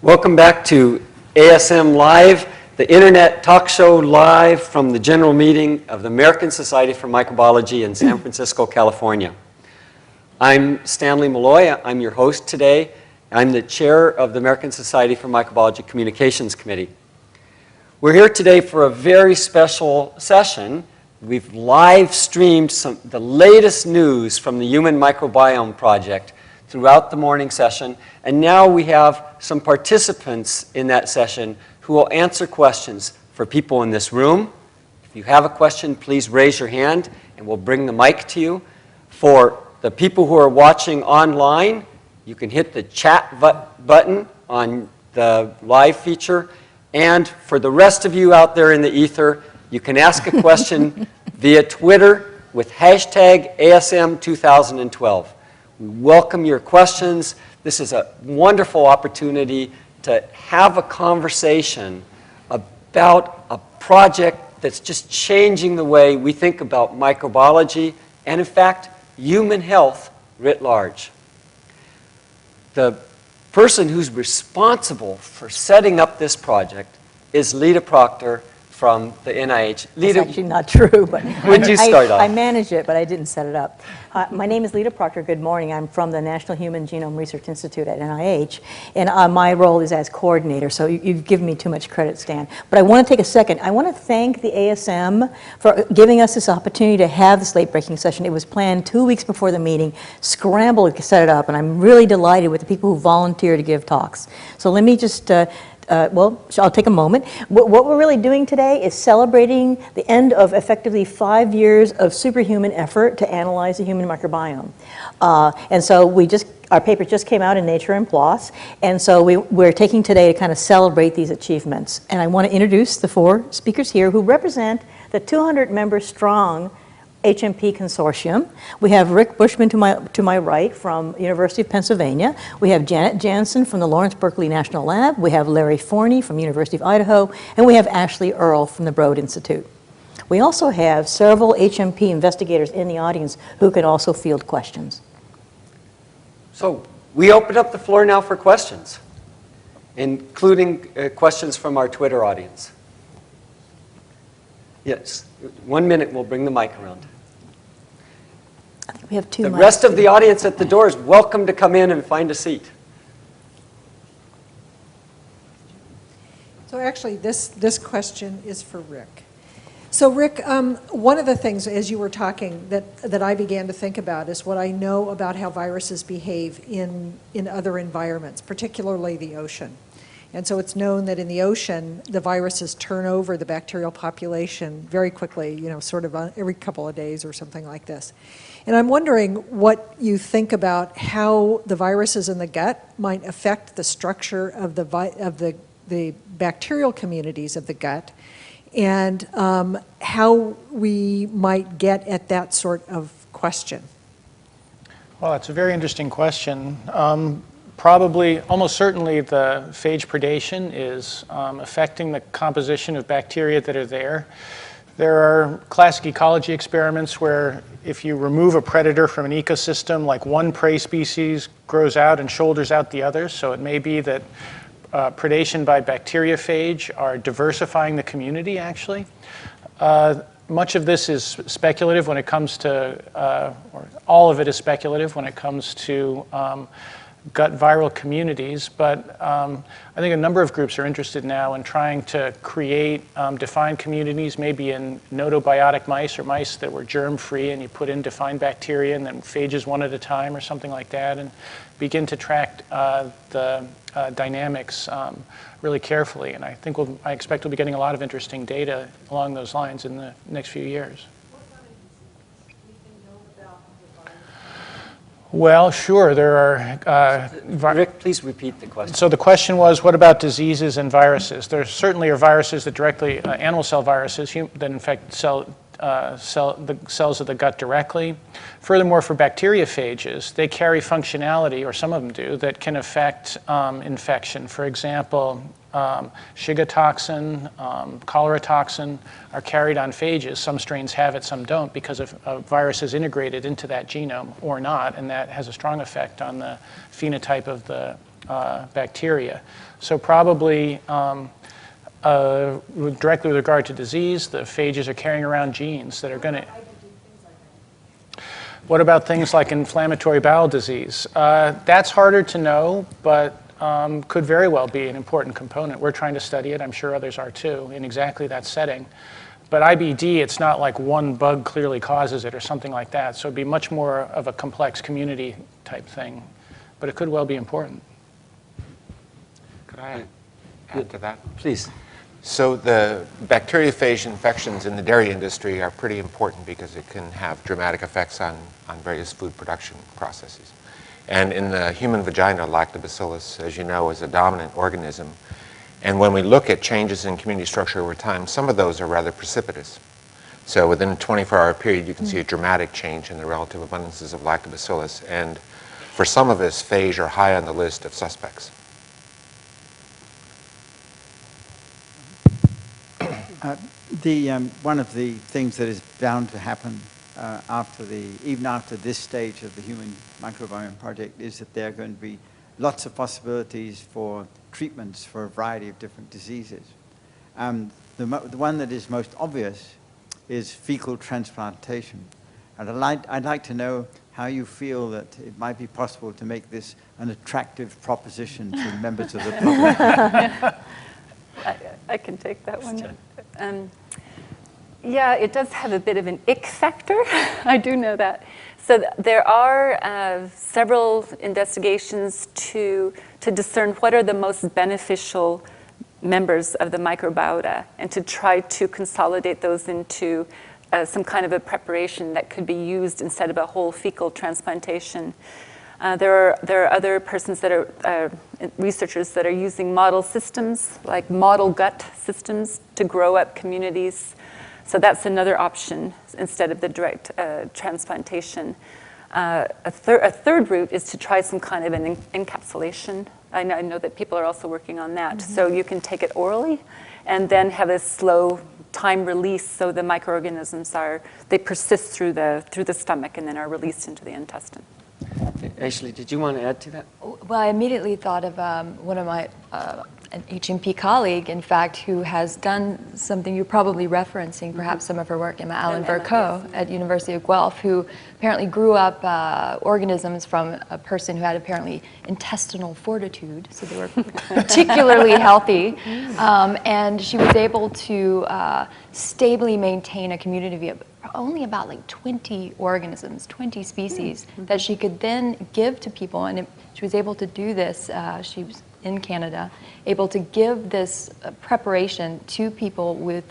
Welcome back to ASM Live, the internet talk show live from the general meeting of the American Society for Microbiology in San Francisco, California. I'm Stanley Malloy. I'm your host today. I'm the chair of the American Society for Microbiology Communications Committee. We're here today for a very special session. We've live streamed the latest news from the Human Microbiome Project throughout the morning session, and now we have some participants in that session who will answer questions for people in this room. If you have a question, please raise your hand and we'll bring the mic to you. For the people who are watching online, you can hit the chat button on the live feature, and for the rest of you out there in the ether, you can ask a question via Twitter with hashtag ASM2012. We welcome your questions. This is a wonderful opportunity to have a conversation about a project that's just changing the way we think about microbiology and, in fact, human health writ large. The person who's responsible for setting up this project is Lita Proctor from the NIH. Lita, that's actually not true, but would you start off? I manage it, but I didn't set it up. My name is Lita Proctor. Good morning. I'm from the National Human Genome Research Institute at NIH, and my role is as coordinator, so you've given me too much credit, Stan. But I want to take a second. I want to thank the ASM for giving us this opportunity to have this late-breaking session. It was planned 2 weeks before the meeting, scrambled to set it up, and I'm really delighted with the people who volunteer to give talks. So let me just I'll take a moment. What we're really doing today is celebrating the end of effectively 5 years of superhuman effort to analyze the human microbiome. And so our paper just came out in Nature and PLOS, and so we're taking today to kind of celebrate these achievements. And I want to introduce the 4 speakers here who represent the 200-member strong HMP Consortium. We have Rick Bushman to my right from University of Pennsylvania. We have Janet Jansson from the Lawrence Berkeley National Lab. We have Larry Forney from University of Idaho. And we have Ashley Earle from the Broad Institute. We also have several HMP investigators in the audience who can also field questions. So we open up the floor now for questions, including questions from our Twitter audience. Yes, 1 minute, we'll bring the mic around. I think we have 2 The mics. rest of the audience at the door is welcome to come in and find a seat. So actually, this question is for Rick. So Rick, one of the things as you were talking that I began to think about is what I know about how viruses behave in other environments, particularly the ocean. And so it's known that in the ocean, the viruses turn over the bacterial population very quickly, sort of every couple of days or something like this. And I'm wondering what you think about how the viruses in the gut might affect the structure of the bacterial communities of the gut, and how we might get at that sort of question. Well, it's a very interesting question. Probably, almost certainly, the phage predation is affecting the composition of bacteria that are there. There are classic ecology experiments where if you remove a predator from an ecosystem, like one prey species grows out and shoulders out the others. So it may be that predation by bacteriophage are diversifying the community, actually. Much of this is speculative when it comes to, or all of it is speculative when it comes to gut viral communities, but I think a number of groups are interested now in trying to create defined communities, maybe in notobiotic mice or mice that were germ-free, and you put in defined bacteria and then phages one at a time or something like that, and begin to track the dynamics really carefully. And I expect we'll be getting a lot of interesting data along those lines in the next few years. Well, sure, there are... Rick, please repeat the question. So the question was, what about diseases and viruses? There certainly are viruses that directly, animal cell viruses, that infect the cells of the gut directly. Furthermore, for bacteriophages, they carry functionality, or some of them do, that can affect infection. For example, Shiga toxin, cholera toxin are carried on phages. Some strains have it, some don't, because of a virus is integrated into that genome or not, and that has a strong effect on the phenotype of the bacteria. So probably directly with regard to disease, the phages are carrying around genes that are going to... What about things like inflammatory bowel disease? That's harder to know, but could very well be an important component. We're trying to study it. I'm sure others are too, in exactly that setting. But IBD, it's not like one bug clearly causes it or something like that. So it'd be much more of a complex community type thing. But it could well be important. Could I add to that? Please. So the bacteriophage infections in the dairy industry are pretty important because it can have dramatic effects on various food production processes. And in the human vagina, lactobacillus, as you know, is a dominant organism. And when we look at changes in community structure over time, some of those are rather precipitous. So within a 24-hour period, you can see a dramatic change in the relative abundances of lactobacillus. And for some of us, phage are high on the list of suspects. One of the things that is bound to happen even after this stage of the Human Microbiome Project is that there are going to be lots of possibilities for treatments for a variety of different diseases. The one that is most obvious is fecal transplantation. And I'd like to know how you feel that it might be possible to make this an attractive proposition to members of the public. I can take that one. Yeah, it does have a bit of an ick factor. I do know that. So there are several investigations to discern what are the most beneficial members of the microbiota and to try to consolidate those into some kind of a preparation that could be used instead of a whole fecal transplantation. There are other persons that are researchers that are using model systems, like model gut systems, to grow up communities. So that's another option instead of the direct transplantation. A third route is to try some kind of an encapsulation. I know that people are also working on that. Mm-hmm. So you can take it orally and then have a slow time release so the microorganisms they persist through the stomach and then are released into the intestine. Ashley, did you want to add to that? Well, I immediately thought of one of my, an HMP colleague, in fact, who has done something you're probably referencing, perhaps some of her work, Emma Allen Vercoe at University of Guelph, who apparently grew up organisms from a person who had apparently intestinal fortitude, so they were particularly healthy, and she was able to stably maintain a community of only about like 20 organisms, 20 species that she could then give to people. And she was able to do this, she was in Canada, able to give this preparation to people with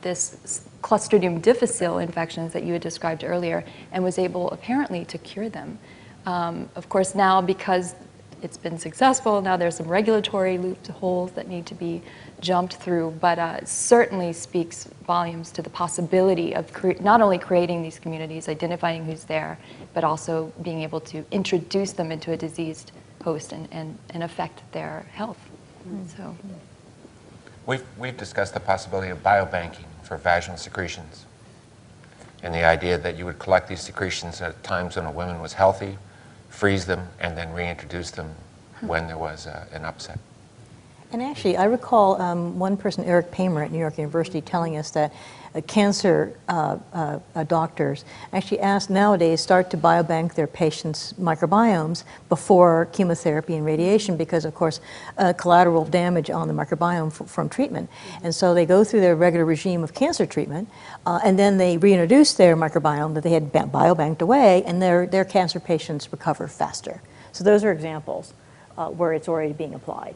this Clostridium difficile infections that you had described earlier, and was able apparently to cure them. Of course now, because it's been successful, now there's some regulatory loopholes that need to be jumped through, but it certainly speaks volumes to the possibility of not only creating these communities, identifying who's there, but also being able to introduce them into a diseased host and affect their health. So, We've discussed the possibility of biobanking for vaginal secretions, and the idea that you would collect these secretions at times when a woman was healthy, freeze them, and then reintroduce them when there was an upset. And actually, I recall one person, Eric Paymer at New York University, telling us that cancer doctors actually nowadays start to biobank their patients' microbiomes before chemotherapy and radiation because, of course, collateral damage on the microbiome from treatment. And so they go through their regular regime of cancer treatment, and then they reintroduce their microbiome that they had biobanked away, and their cancer patients recover faster. So those are examples where it's already being applied.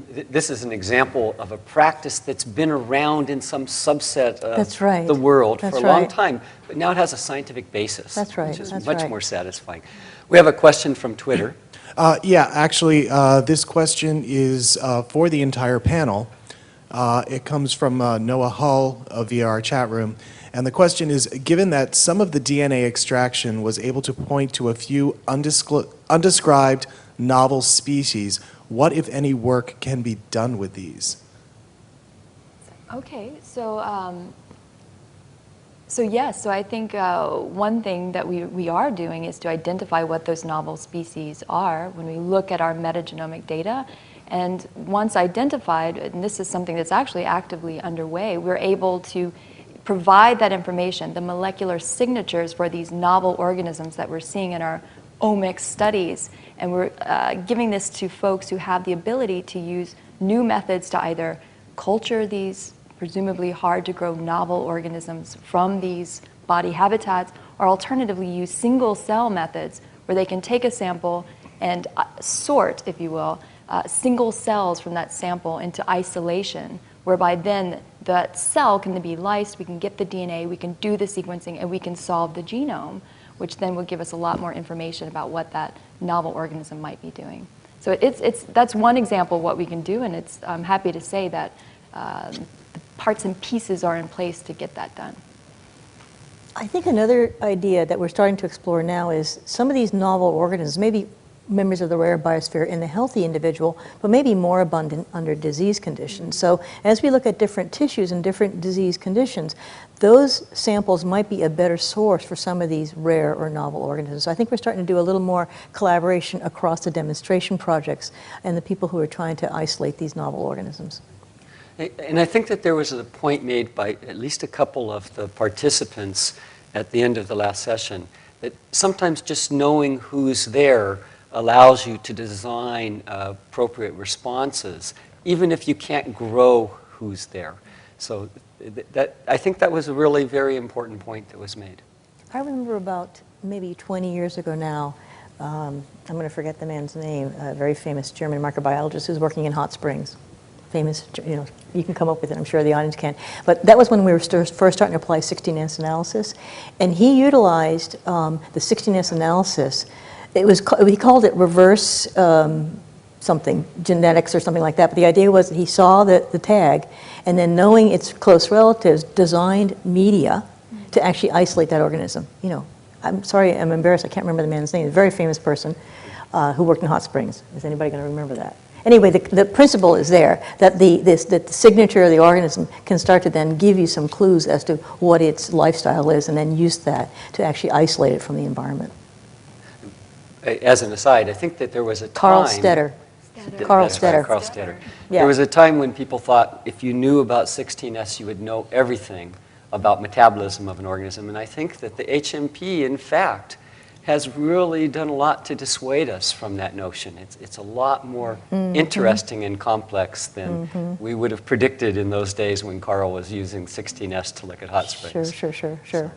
This is an example of a practice that's been around in some subset of That's right. the world That's for a long right. time, but now it has a scientific basis, That's right. which is That's much right. more satisfying. We have a question from Twitter. Yeah, actually, this question is for the entire panel. It comes from Noah Hull via our chat room. And the question is, given that some of the DNA extraction was able to point to a few undescribed novel species, what, if any, work can be done with these? okay, so So yes, so I think one thing that we are doing is to identify what those novel species are when we look at our metagenomic data. And once identified, and this is something that's actually actively underway, we're able to provide that information, the molecular signatures for these novel organisms that we're seeing in our omics studies. And we're giving this to folks who have the ability to use new methods to either culture these presumably hard to grow novel organisms from these body habitats, or alternatively use single cell methods where they can take a sample and sort, if you will, single cells from that sample into isolation, whereby then that cell can be lysed, we can get the DNA, we can do the sequencing, and we can solve the genome, which then would give us a lot more information about what that novel organism might be doing. So that's one example of what we can do, and I'm happy to say that the parts and pieces are in place to get that done. I think another idea that we're starting to explore now is some of these novel organisms, maybe members of the rare biosphere in the healthy individual, but maybe more abundant under disease conditions. So as we look at different tissues and different disease conditions, those samples might be a better source for some of these rare or novel organisms. So I think we're starting to do a little more collaboration across the demonstration projects and the people who are trying to isolate these novel organisms. And I think that there was a point made by at least a couple of the participants at the end of the last session that sometimes just knowing who's there allows you to design appropriate responses, even if you can't grow who's there. So I think that was a really very important point that was made. I remember about maybe 20 years ago now, I'm going to forget the man's name, a very famous German microbiologist who's working in hot springs. Famous, you can come up with it, I'm sure the audience can. But that was when we were first starting to apply 16S analysis. And he utilized the 16S analysis. He called it reverse something, genetics or something like that. But the idea was that he saw the tag, and then knowing its close relatives, designed media to actually isolate that organism. I'm sorry, I'm embarrassed, I can't remember the man's name. A very famous person who worked in hot springs. Is anybody going to remember that? Anyway, the principle is there, that the signature of the organism can start to then give you some clues as to what its lifestyle is, and then use that to actually isolate it from the environment. As an aside, I think that there was a time... Carl Stetter. Carl Stetter. Carl Stetter. Yeah. There was a time when people thought if you knew about 16S, you would know everything about metabolism of an organism. And I think that the HMP, in fact, has really done a lot to dissuade us from that notion. It's a lot more interesting and complex than we would have predicted in those days when Carl was using 16S to look at hot springs. Sure.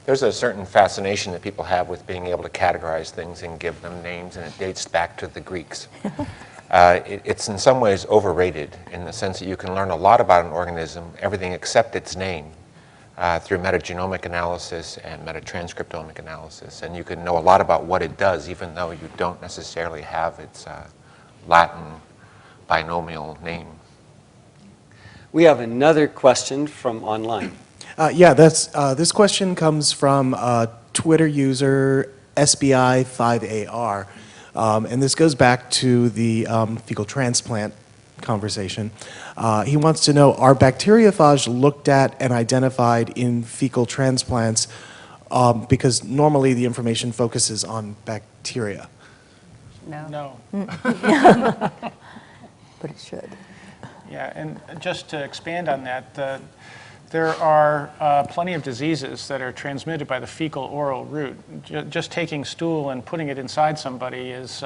There's a certain fascination that people have with being able to categorize things and give them names, and it dates back to the Greeks. It's in some ways overrated in the sense that you can learn a lot about an organism, everything except its name, through metagenomic analysis and metatranscriptomic analysis. And you can know a lot about what it does, even though you don't necessarily have its Latin binomial name. We have another question from online. This question comes from Twitter user SBI5AR. And this goes back to the fecal transplant conversation. He wants to know, are bacteriophage looked at and identified in fecal transplants? Because normally the information focuses on bacteria. No. But it should. Yeah, and just to expand on that, there are plenty of diseases that are transmitted by the fecal-oral route. Just taking stool and putting it inside somebody is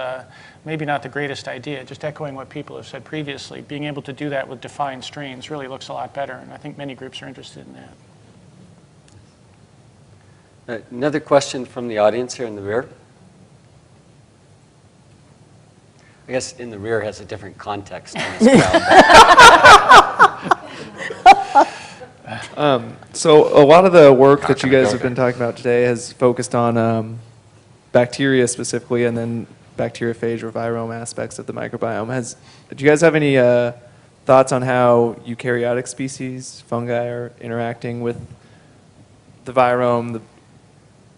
maybe not the greatest idea. Just echoing what people have said previously, being able to do that with defined strains really looks a lot better, and I think many groups are interested in that. Another question from the audience here in the rear. I guess in the rear has a different context than this crowd. So a lot of the work that you guys have been talking about today has focused on bacteria specifically, and then bacteriophage or virome aspects of the microbiome. Do you guys have any thoughts on how eukaryotic species, fungi, are interacting with the virome, the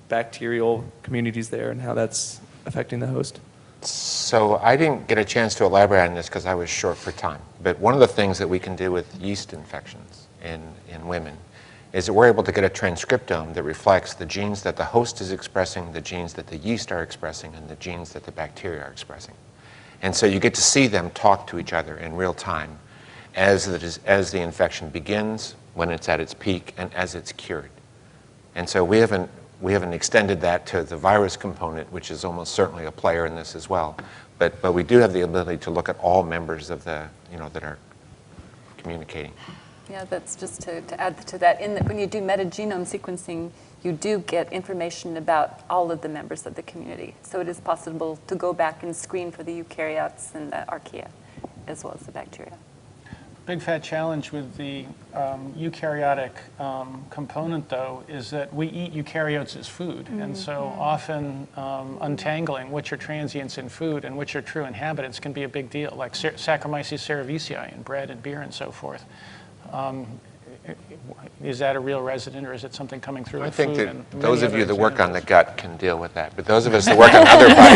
bacterial communities there, and how that's affecting the host? So I didn't get a chance to elaborate on this because I was short for time. But one of the things that we can do with yeast infections in women is that we're able to get a transcriptome that reflects the genes that the host is expressing, the genes that the yeast are expressing, and the genes that the bacteria are expressing. And so you get to see them talk to each other in real time as the infection begins, when it's at its peak, and as it's cured. And so we haven't extended that to the virus component, which is almost certainly a player in this as well. But we do have the ability to look at all members of the, that are communicating. Yeah, that's just to add to that. When you do metagenome sequencing, you do get information about all of the members of the community. So it is possible to go back and screen for the eukaryotes and the archaea, as well as the bacteria. Big fat challenge with the eukaryotic component, though, is that we eat eukaryotes as food. And so often untangling which are transients in food and which are true inhabitants can be a big deal, like Saccharomyces cerevisiae in bread and beer and so forth. Is that a real resident, or is it something coming through with food? I think that those of you that work on the gut can deal with that. But those of us that work on other body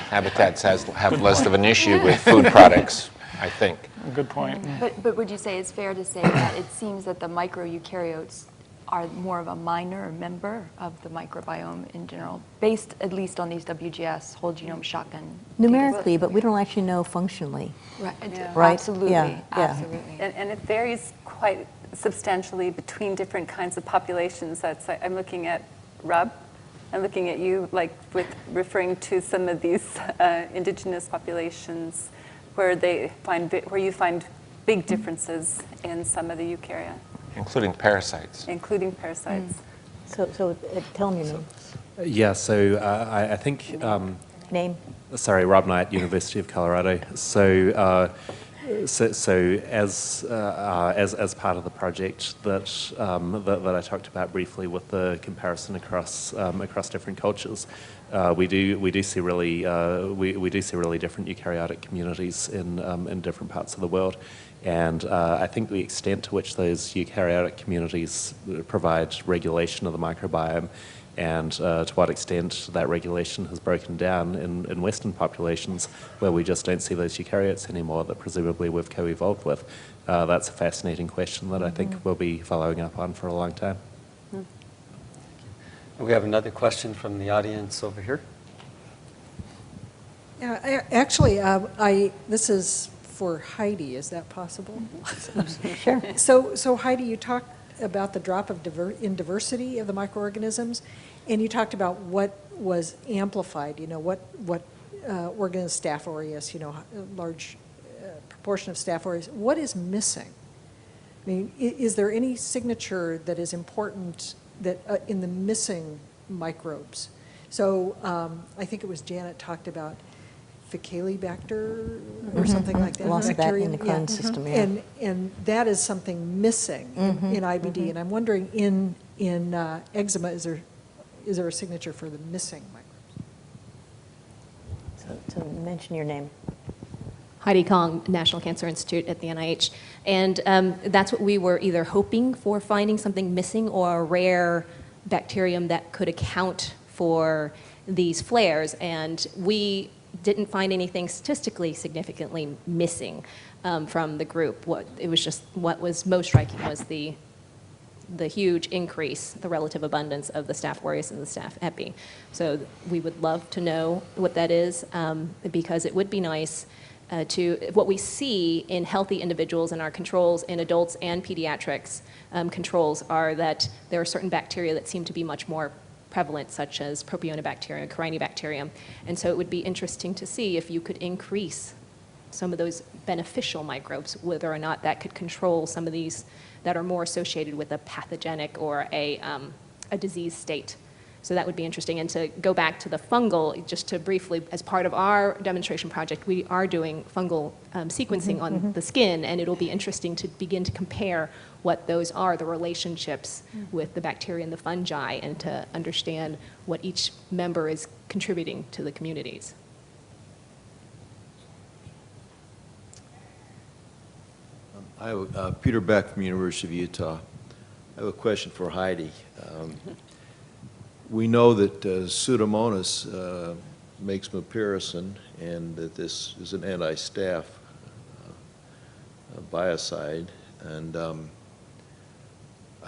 habitats have less of an issue with food products, I think. Good point. But would you say it's fair to say that it seems that the microeukaryotes are more of a minor member of the microbiome in general, based at least on these WGS, whole genome shotgun? Numerically, but we don't actually know functionally. Right. Yeah. Right? Absolutely. Yeah. Absolutely. And it varies quite substantially between different kinds of populations. I'm looking at Rob. I'm looking at you, like with referring to some of these indigenous populations where you find big differences in some of the eukarya. Including parasites. Including parasites. So tell me your name. Yeah, so I think... Name? Sorry, Rob Knight, University of Colorado. So as part of the project that I talked about briefly with the comparison across different cultures, we do see really different eukaryotic communities in different parts of the world, and I think the extent to which those eukaryotic communities provide regulation of the microbiome, and to what extent that regulation has broken down in Western populations where we just don't see those eukaryotes anymore that presumably we've co-evolved with. That's a fascinating question that I think we'll be following up on for a long time. We have another question from the audience over here. Yeah, actually, this is for Heidi. Is that possible? Sure. So Heidi, you talked about the drop in diversity of the microorganisms, and you talked about what was amplified. What organism, Staph aureus. A large proportion of Staph aureus. What is missing? I mean, is there any signature that is important that in the missing microbes? So I think it was Janet talked about Faecalibacter or something like that. Lost that in the Crohn's system, yeah. And that is something missing in IBD. And I'm wondering, in eczema, is there a signature for the missing microbes? So mention your name. Heidi Kong, National Cancer Institute at the NIH. And that's what we were either hoping for, finding something missing or a rare bacterium that could account for these flares. And we didn't find anything statistically significantly missing from the group. What was most striking was the huge increase, the relative abundance of the Staph aureus and the Staph epi. So we would love to know what that is, because it would be nice what we see in healthy individuals in our controls in adults and pediatrics controls are that there are certain bacteria that seem to be much more prevalent, such as Propionibacterium, Corynebacterium. And so it would be interesting to see if you could increase some of those beneficial microbes, whether or not that could control some of these that are more associated with a pathogenic or a disease state. So that would be interesting. And to go back to the fungal, just to briefly, as part of our demonstration project, we are doing fungal sequencing on the skin, and it'll be interesting to begin to compare what those are, the relationships with the bacteria and the fungi, and to understand what each member is contributing to the communities. I have Peter Beck from University of Utah. I have a question for Heidi. We know that Pseudomonas makes mupirocin, and that this is an anti-staph biocide. And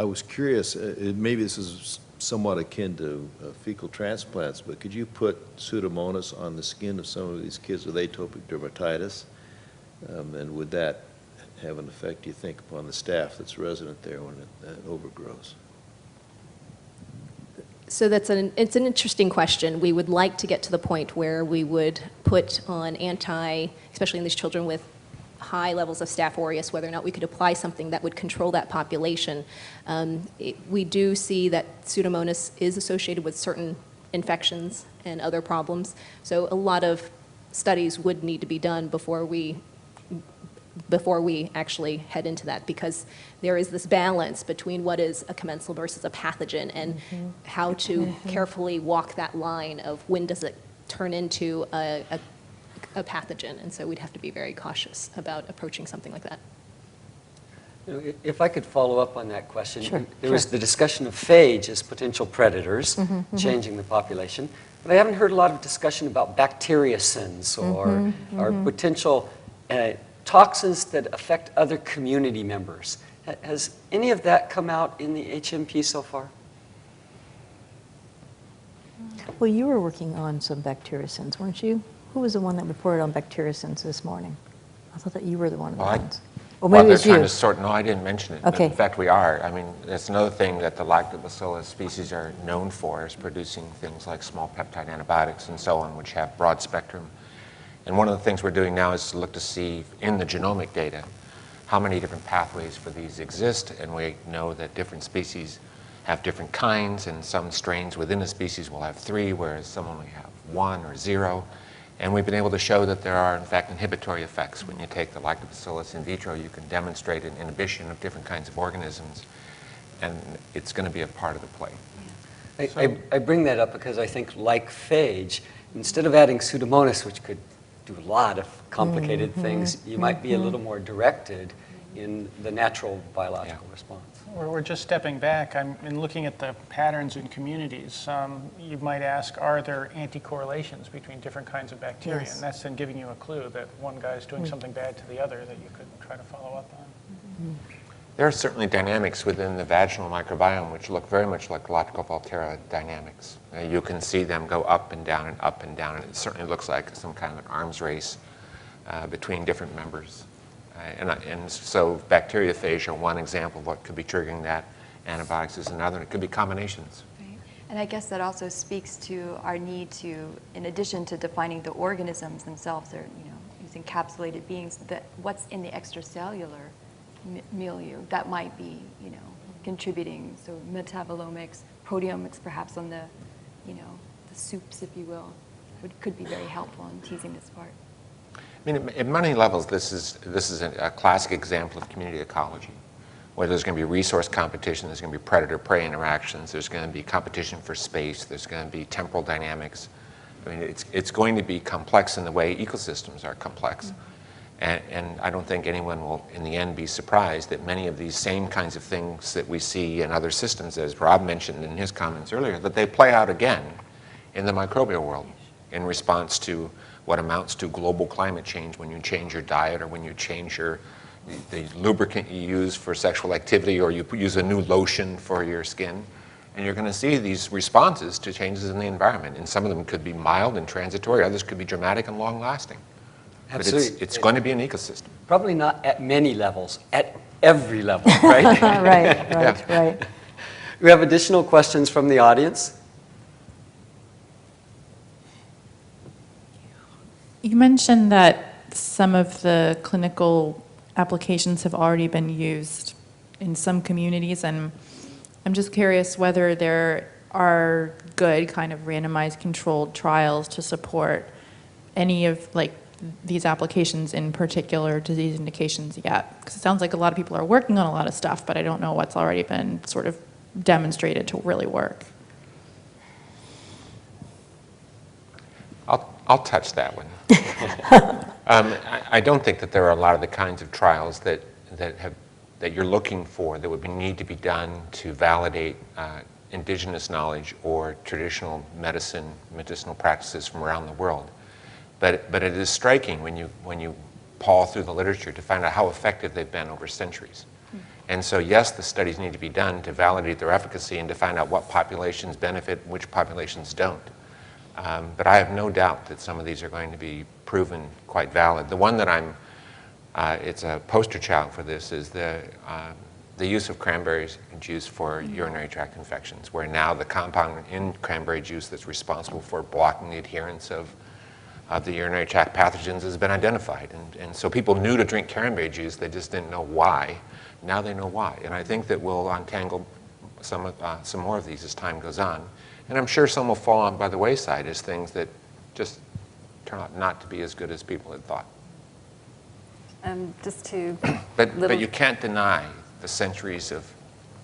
I was curious, maybe this is somewhat akin to fecal transplants, but could you put Pseudomonas on the skin of some of these kids with atopic dermatitis? And would that have an effect, do you think, upon the staph that's resident there when it overgrows? So it's an interesting question. We would like to get to the point where we would put on especially in these children with high levels of Staph aureus, whether or not we could apply something that would control that population. We do see that Pseudomonas is associated with certain infections and other problems. So a lot of studies would need to be done before we actually head into that, because there is this balance between what is a commensal versus a pathogen, and how to carefully walk that line of when does it turn into a pathogen. And so we'd have to be very cautious about approaching something like that. You know, if I could follow up on that question. Sure, there was the discussion of phage as potential predators, changing the population. But I haven't heard a lot of discussion about bacteriocins or potential toxins that affect other community members. Has any of that come out in the HMP so far? Well, you were working on some bacteriocins, weren't you? Who was the one that reported on bacteriocins this morning? I thought that you were the one of the ones. Or maybe it they're was you. trying to sort, no, I didn't mention it. Okay. In fact, we are. I mean, that's another thing that the Lactobacillus species are known for, is producing things like small peptide antibiotics and so on, which have broad spectrum. And one of the things we're doing now is to look to see in the genomic data how many different pathways for these exist. And we know that different species have different kinds, and some strains within a species will have 3, whereas some only have 1 or 0. And we've been able to show that there are, in fact, inhibitory effects. When you take the Lactobacillus in vitro, you can demonstrate an inhibition of different kinds of organisms, and it's going to be a part of the play. I bring that up because I think, like phage, instead of adding Pseudomonas, which could do a lot of complicated things, you might be a little more directed in the natural biological response. We're just stepping back. In looking at the patterns in communities, you might ask, are there anticorrelations between different kinds of bacteria? Yes. And that's then giving you a clue that one guy is doing something bad to the other that you could try to follow up on. There are certainly dynamics within the vaginal microbiome which look very much like Lactovolterra dynamics. You can see them go up and down and up and down, and it certainly looks like some kind of an arms race between different members. And so bacteriophage are one example of what could be triggering that. Antibiotics is another, and it could be combinations. Right. And I guess that also speaks to our need to, in addition to defining the organisms themselves, or these encapsulated beings, that what's in the extracellular milieu that might be, contributing. So metabolomics, proteomics, perhaps on the, the soups, if you will, could be very helpful in teasing this apart. I mean, at many levels, this is a classic example of community ecology, where there's going to be resource competition, there's going to be predator-prey interactions, there's going to be competition for space, there's going to be temporal dynamics. I mean, it's going to be complex in the way ecosystems are complex. And I don't think anyone will, in the end, be surprised that many of these same kinds of things that we see in other systems, as Rob mentioned in his comments earlier, that they play out again in the microbial world in response to what amounts to global climate change, when you change your diet, or when you change the lubricant you use for sexual activity, or you use a new lotion for your skin. And you're going to see these responses to changes in the environment. And some of them could be mild and transitory, others could be dramatic and long-lasting. But it's going to be an ecosystem. Probably not at many levels, at every level, right? Right. We have additional questions from the audience. You mentioned that some of the clinical applications have already been used in some communities, and I'm just curious whether there are good kind of randomized controlled trials to support any of these applications in particular disease indications yet. Because it sounds like a lot of people are working on a lot of stuff, but I don't know what's already been sort of demonstrated to really work. I'll touch that one. I don't think that there are a lot of the kinds of trials that you're looking for that would need to be done to validate indigenous knowledge or traditional medicinal practices from around the world. But it is striking when you paw through the literature to find out how effective they've been over centuries. And so yes, the studies need to be done to validate their efficacy and to find out what populations benefit and which populations don't. But I have no doubt that some of these are going to be proven quite valid. The one that it's a poster child for this is the use of cranberry juice for urinary tract infections, where now the compound in cranberry juice that's responsible for blocking the adherence of the urinary tract pathogens has been identified. And so people knew to drink cranberry juice, they just didn't know why. Now they know why. And I think that we'll untangle some more of these as time goes on. And I'm sure some will fall on by the wayside as things that just turn out not to be as good as people had thought. Just to but you can't deny the centuries of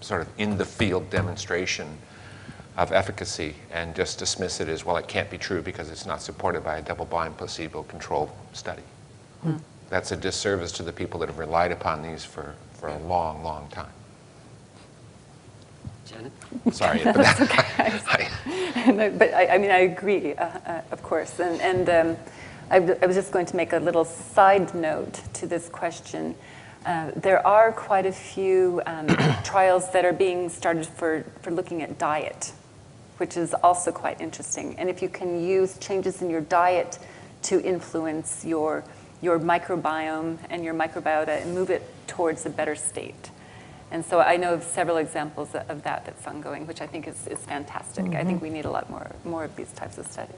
sort of in-the-field demonstration of efficacy and just dismiss it as, well, it can't be true because it's not supported by a double-blind placebo-controlled study. That's a disservice to the people that have relied upon these for a long, long time. Janet? Sorry. That's okay. But I mean, I agree, of course. And I was just going to make a little side note to this question. There are quite a few trials that are being started for looking at diet, which is also quite interesting. And if you can use changes in your diet to influence your microbiome and your microbiota and move it towards a better state. And so I know of several examples of that that's ongoing, which I think is fantastic. I think we need a lot more of these types of studies.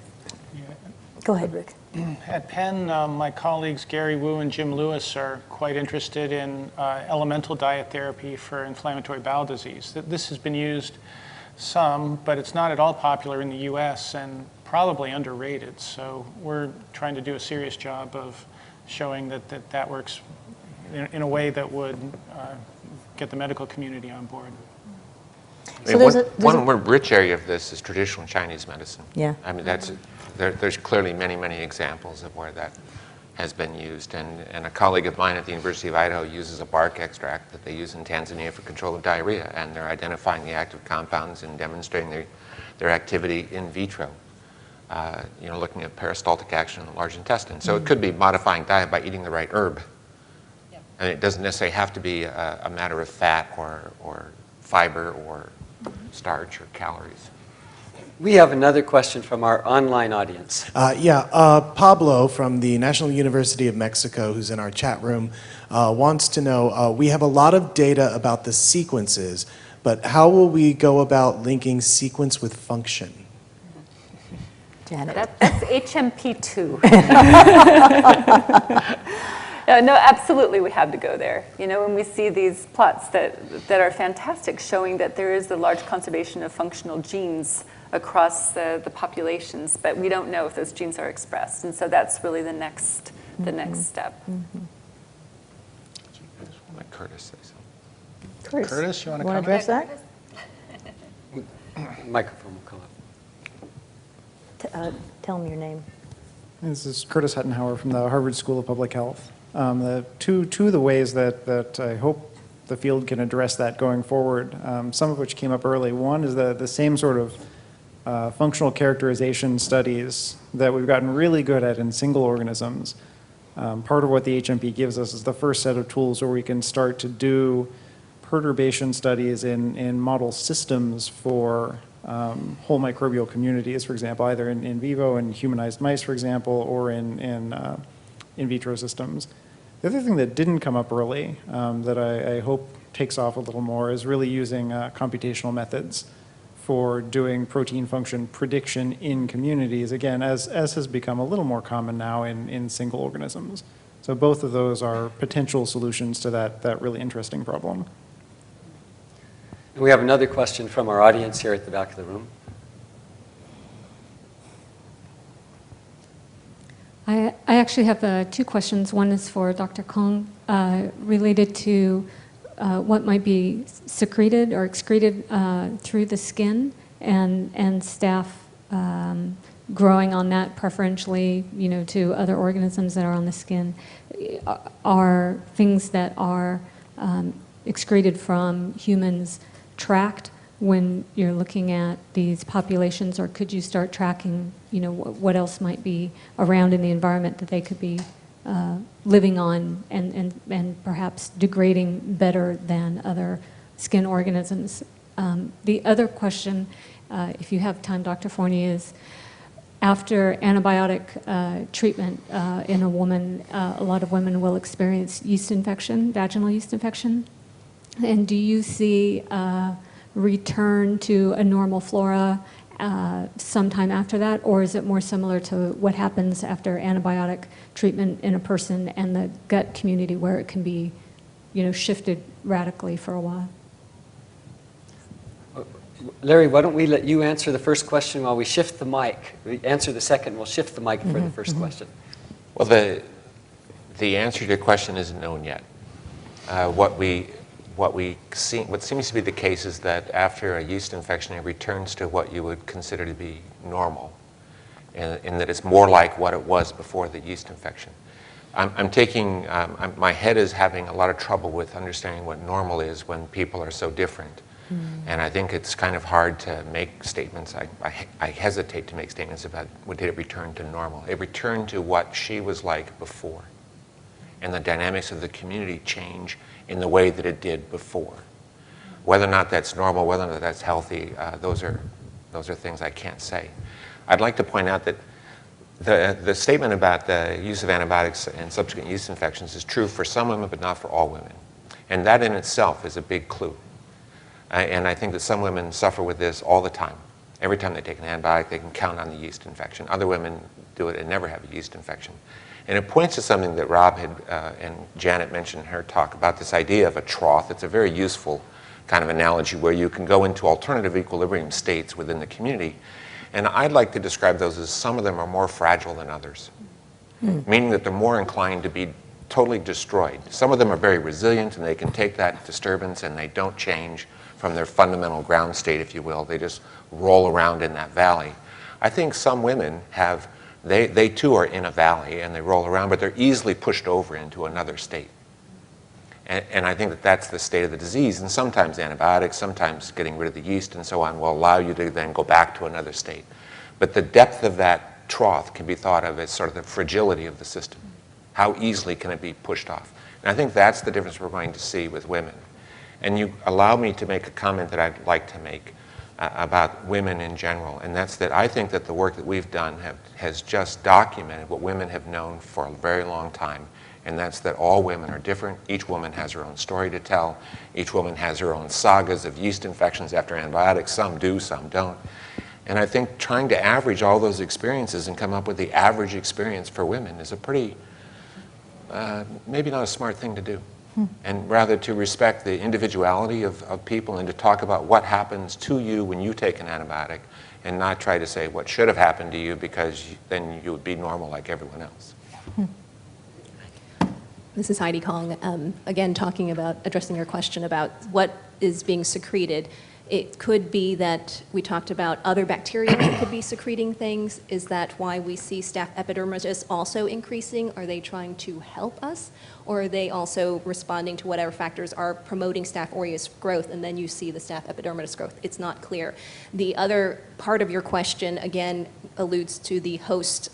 Go ahead, Rick. At Penn, my colleagues Gary Wu and Jim Lewis are quite interested in elemental diet therapy for inflammatory bowel disease. This has been used some, but it's not at all popular in the US and probably underrated. So we're trying to do a serious job of showing that works in a way that would get the medical community on board. So one rich area of this is traditional Chinese medicine. Yeah. I mean, there's clearly many, many examples of where that has been used. And a colleague of mine at the University of Idaho uses a bark extract that they use in Tanzania for control of diarrhea. And they're identifying the active compounds and demonstrating their activity in vitro. Looking at peristaltic action in the large intestine. So it could be modifying diet by eating the right herb. Yep. And it doesn't necessarily have to be a matter of fat or fiber or starch or calories. We have another question from our online audience. Pablo from the National University of Mexico, who's in our chat room, wants to know, we have a lot of data about the sequences, but how will we go about linking sequence with function? Janet. That's HMP2. No, absolutely we have to go there. When we see these plots that are fantastic, showing that there is a large conservation of functional genes across the populations, but we don't know if those genes are expressed. And so that's really the next step. Let Curtis say something. Curtis, you want to comment? address that? Microphone will come up. Tell them your name. This is Curtis Hettenhauer from the Harvard School of Public Health. The two of the ways that I hope the field can address that going forward, some of which came up early. One is the same sort of functional characterization studies that we've gotten really good at in single organisms. Part of what the HMP gives us is the first set of tools where we can start to do perturbation studies in model systems for whole microbial communities, for example, either in vivo in humanized mice, for example, or in vitro systems. The other thing that didn't come up early that I hope takes off a little more is really using computational methods for doing protein function prediction in communities, again, as has become a little more common now in single organisms. So both of those are potential solutions to that really interesting problem. We have another question from our audience here at the back of the room. I actually have two questions. One is for Dr. Kong, related to what might be secreted or excreted through the skin, and staph growing on that preferentially, to other organisms that are on the skin, are things that are excreted from humans tracked when you're looking at these populations, or could you start tracking, what else might be around in the environment that they could be living on and perhaps degrading better than other skin organisms. The other question, if you have time, Dr. Fournier, is after antibiotic treatment in a woman, a lot of women will experience yeast infection, vaginal yeast infection. And do you see return to a normal flora sometime after that, or is it more similar to what happens after antibiotic treatment in a person and the gut community where it can be, shifted radically for a while? Larry, why don't we let you answer the first question while we shift the mic. We answer the second, we'll shift the mic for the first question. Well, the answer to your question isn't known yet. What seems to be the case is that after a yeast infection, it returns to what you would consider to be normal, in that it's more like what it was before the yeast infection. My head is having a lot of trouble with understanding what normal is when people are so different. And I think it's kind of hard to make statements. I hesitate to make statements about did it return to normal. It returned to what she was like before. And the dynamics of the community change in the way that it did before. Whether or not that's normal, whether or not that's healthy, those are things I can't say. I'd like to point out that the statement about the use of antibiotics and subsequent yeast infections is true for some women, but not for all women. And that in itself is a big clue. And I think that some women suffer with this all the time. Every time they take an antibiotic, they can count on the yeast infection. Other women do it and never have a yeast infection. And it points to something that Rob and Janet mentioned in her talk about this idea of a trough. It's a very useful kind of analogy where you can go into alternative equilibrium states within the community. And I'd like to describe those as some of them are more fragile than others, meaning that they're more inclined to be totally destroyed. Some of them are very resilient and they can take that disturbance and they don't change from their fundamental ground state, if you will. They just roll around in that valley. I think some women have, they too are in a valley and they roll around, but they're easily pushed over into another state. And I think that that's the state of the disease. And sometimes antibiotics, sometimes getting rid of the yeast and so on will allow you to then go back to another state. But the depth of that trough can be thought of as sort of the fragility of the system. How easily can it be pushed off? And I think that's the difference we're going to see with women. And you allow me to make a comment that I'd like to make about women in general, and that's that I think that the work that we've done has just documented what women have known for a very long time, and that's that all women are different. Each woman has her own story to tell. Each woman has her own sagas of yeast infections after antibiotics. Some do, some don't. And I think trying to average all those experiences and come up with the average experience for women is a pretty, maybe not a smart thing to do. And rather to respect the individuality of people and to talk about what happens to you when you take an antibiotic and not try to say what should have happened to you because then you would be normal like everyone else. This is Heidi Kong, again talking about addressing your question about what is being secreted. It could be that we talked about other bacteria that could be secreting things. Is that why we see Staph epidermidis also increasing? Are they trying to help us? Or are they also responding to whatever factors are promoting Staph aureus growth, and then you see the Staph epidermidis growth? It's not clear. The other part of your question, again, alludes to the host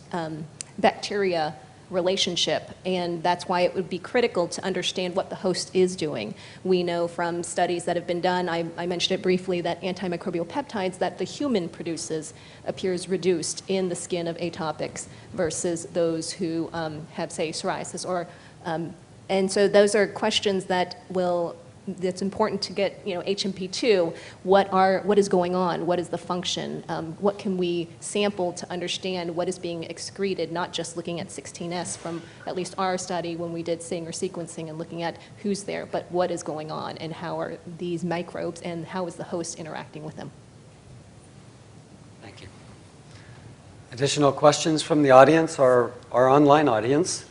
bacteria relationship, and that's why it would be critical to understand what the host is doing. We know from studies that have been done, I mentioned it briefly, that antimicrobial peptides that the human produces appears reduced in the skin of atopics versus those who have, say, psoriasis or and so those are questions that that's important to get, HMP2, what is going on, what is the function, what can we sample to understand what is being excreted, not just looking at 16S from at least our study when we did Sanger sequencing and looking at who's there, but what is going on and how are these microbes and how is the host interacting with them. Thank you. Additional questions from the audience or our online audience?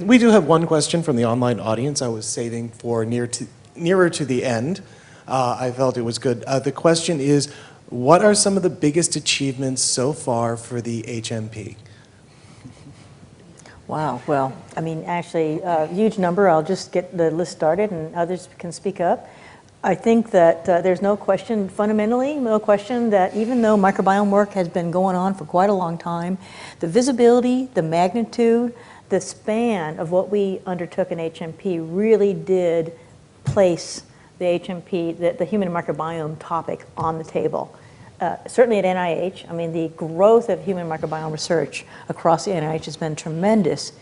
We do have one question from the online audience I was saving for nearer to the end. I felt it was good. The question is, what are some of the biggest achievements so far for the HMP? Wow, well, I mean, actually, a huge number. I'll just get the list started and others can speak up. I think that there's no question, fundamentally, no question that even though microbiome work has been going on for quite a long time, the visibility, the magnitude, the span of what we undertook in HMP really did place the HMP, the human microbiome topic on the table. Certainly at NIH, I mean, the growth of human microbiome research across the NIH has been tremendous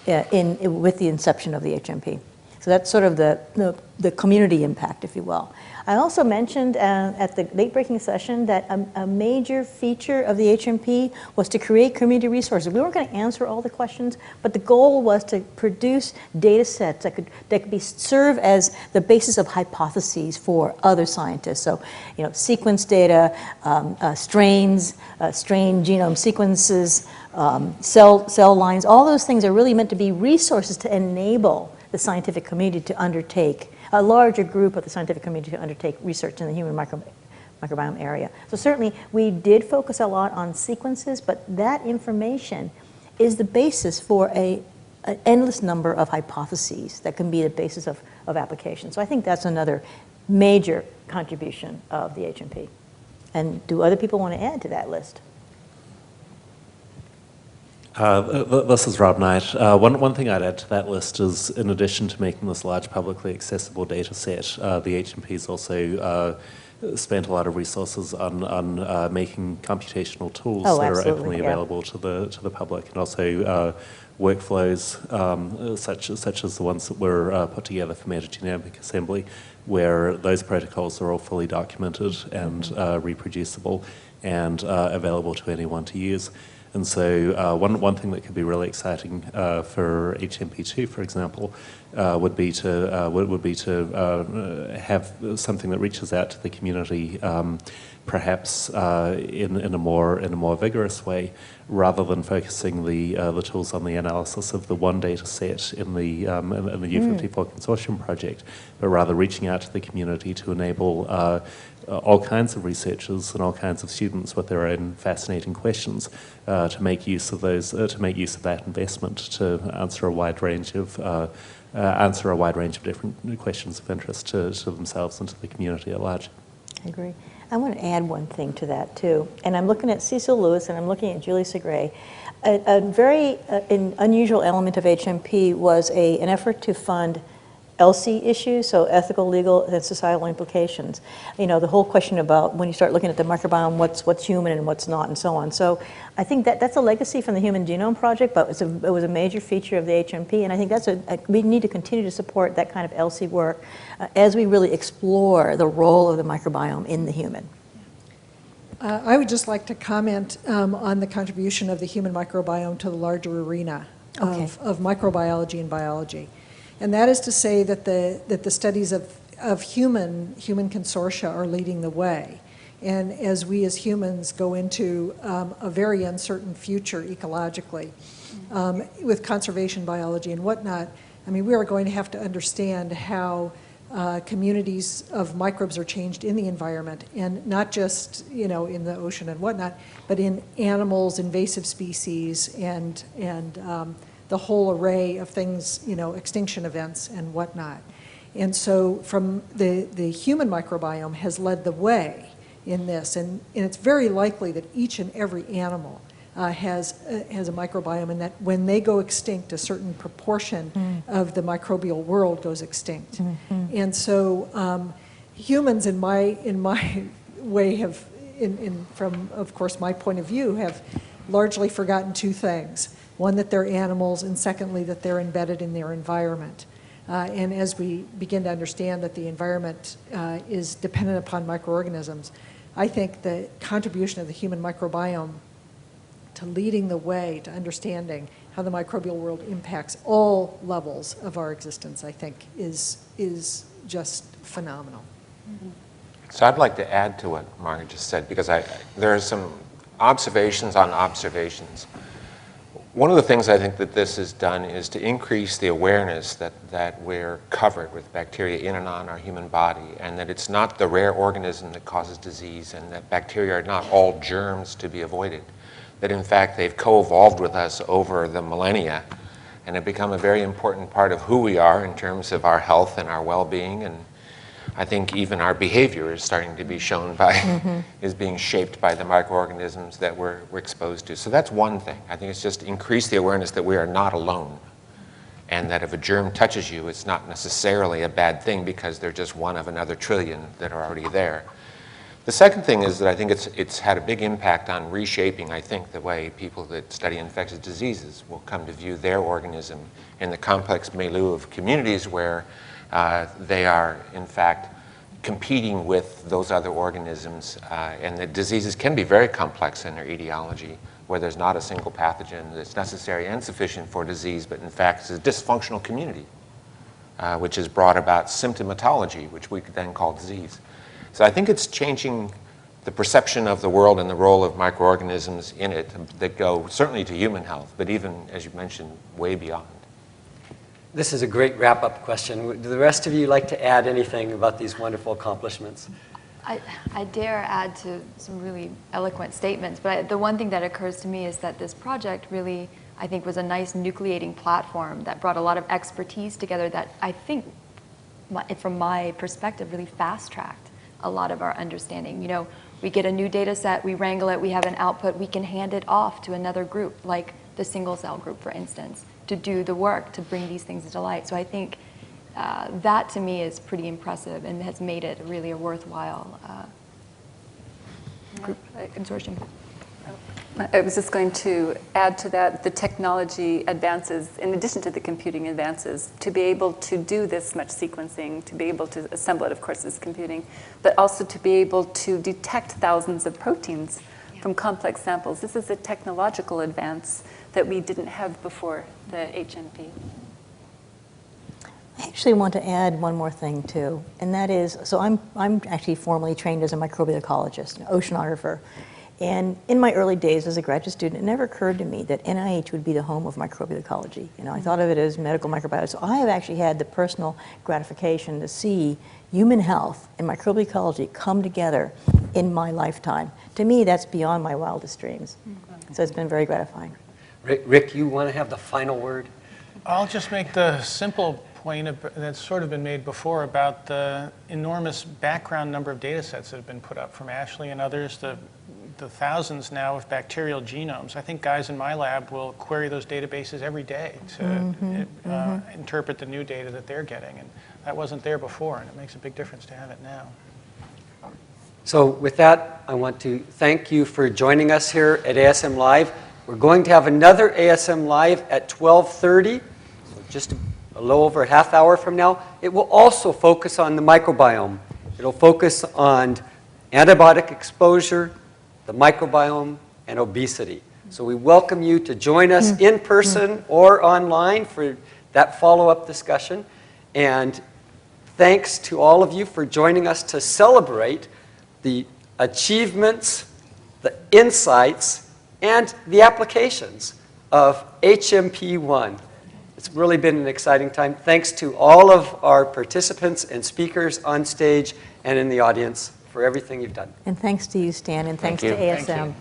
with the inception of the HMP. So that's sort of the community impact, if you will. I also mentioned at the late-breaking session that a major feature of the HMP was to create community resources. We weren't going to answer all the questions, but the goal was to produce data sets that could serve as the basis of hypotheses for other scientists. So, you know, sequence data, strains, strain genome sequences, cell lines, all those things are really meant to be resources to enable the scientific community to undertake, a larger group of the scientific community to undertake research in the human microbiome area. So certainly we did focus a lot on sequences, but that information is the basis for an endless number of hypotheses that can be the basis of application. So I think that's another major contribution of the HMP. And do other people want to add to that list? This is Rob Knight. One thing I'd add to that list is, in addition to making this large publicly accessible data set, the HMP's also spent a lot of resources on making computational tools that are openly available to the public, and also workflows such as the ones that were put together for metagenomic assembly, where those protocols are all fully documented and reproducible and available to anyone to use. And so one thing that could be really exciting for HMP2, for example, would be to have something that reaches out to the community, perhaps in a more vigorous way, rather than focusing the tools on the analysis of the one data set in the U54 Consortium project, but rather reaching out to the community to enable all kinds of researchers and all kinds of students with their own fascinating questions to make use of that investment to answer a wide range of different questions of interest to themselves and to the community at large. I agree. I want to add one thing to that too, and I'm looking at Cecil Lewis and I'm looking at Julie Segre. A very unusual element of HMP was an effort to fund ELSI issues, so ethical, legal, and societal implications. You know, the whole question about when you start looking at the microbiome, what's human and what's not, and so on. So I think that's a legacy from the Human Genome Project, but it was a major feature of the HMP, and I think we need to continue to support that kind of ELSI work as we really explore the role of the microbiome in the human. I would just like to comment on the contribution of the human microbiome to the larger arena of microbiology and biology. And that is to say that the studies of human consortia are leading the way. And as we as humans go into a very uncertain future ecologically, with conservation biology and whatnot, I mean, we are going to have to understand how communities of microbes are changed in the environment, and not just, you know, in the ocean and whatnot, but in animals, invasive species, and the whole array of things, you know, extinction events and whatnot. And so from the human microbiome has led the way in this, and it's very likely that each and every animal has a microbiome, and that when they go extinct, a certain proportion of the microbial world goes extinct. And so humans, in my way, have, from of course my point of view, have largely forgotten two things. One, that they're animals, and secondly, that they're embedded in their environment. And as we begin to understand that the environment is dependent upon microorganisms, I think the contribution of the human microbiome to leading the way to understanding how the microbial world impacts all levels of our existence, I think, is just phenomenal. So I'd like to add to what Margaret just said, because there are some observations on observations. One of the things I think that this has done is to increase the awareness that we're covered with bacteria in and on our human body, and that it's not the rare organism that causes disease, and that bacteria are not all germs to be avoided. That in fact they've co-evolved with us over the millennia and have become a very important part of who we are in terms of our health and our well-being. And I think even our behavior is starting to be shown by, is being shaped by the microorganisms that we're exposed to. So that's one thing. I think it's just increase the awareness that we are not alone, and that if a germ touches you, it's not necessarily a bad thing because they're just one of another trillion that are already there. The second thing is that I think it's had a big impact on reshaping, I think, the way people that study infectious diseases will come to view their organism in the complex milieu of communities where they are, in fact, competing with those other organisms, and that diseases can be very complex in their etiology, where there's not a single pathogen that's necessary and sufficient for disease, but in fact it's a dysfunctional community, which has brought about symptomatology, which we could then call disease. So I think it's changing the perception of the world and the role of microorganisms in it that go certainly to human health, but even, as you mentioned, way beyond. This is a great wrap-up question. Do the rest of you like to add anything about these wonderful accomplishments? I dare add to some really eloquent statements, but the one thing that occurs to me is that this project really, I think, was a nice nucleating platform that brought a lot of expertise together that I think, from my perspective, really fast-tracked a lot of our understanding. You know, we get a new data set, we wrangle it, we have an output, we can hand it off to another group, like the single-cell group, for instance, to do the work to bring these things to light. So I think that to me is pretty impressive and has made it really a worthwhile group consortium. I was just going to add to that the technology advances, in addition to the computing advances, to be able to do this much sequencing, to be able to assemble it, of course, is computing, but also to be able to detect thousands of proteins from complex samples. This is a technological advance that we didn't have before the HMP. I actually want to add one more thing too, and that is, so I'm actually formally trained as a microbial ecologist, an oceanographer. And in my early days as a graduate student, it never occurred to me that NIH would be the home of microbial ecology. You know, I thought of it as medical microbiology. So I have actually had the personal gratification to see human health and microbial ecology come together in my lifetime. To me, that's beyond my wildest dreams. So it's been very gratifying. Rick, you want to have the final word? I'll just make the simple point that's sort of been made before about the enormous background number of data sets that have been put up from Ashley and others, the thousands now of bacterial genomes. I think guys in my lab will query those databases every day to interpret the new data that they're getting. And that wasn't there before, and it makes a big difference to have it now. So with that, I want to thank you for joining us here at ASM Live. We're going to have another ASM Live at 12:30, so just a little over a half hour from now. It will also focus on the microbiome. It'll focus on antibiotic exposure, the microbiome, and obesity. So we welcome you to join us in person or online for that follow-up discussion. And thanks to all of you for joining us to celebrate the achievements, the insights, and the applications of HMP1. It's really been an exciting time. Thanks to all of our participants and speakers on stage and in the audience for everything you've done. And thanks to you, Stan, and thanks to ASM. Thank you.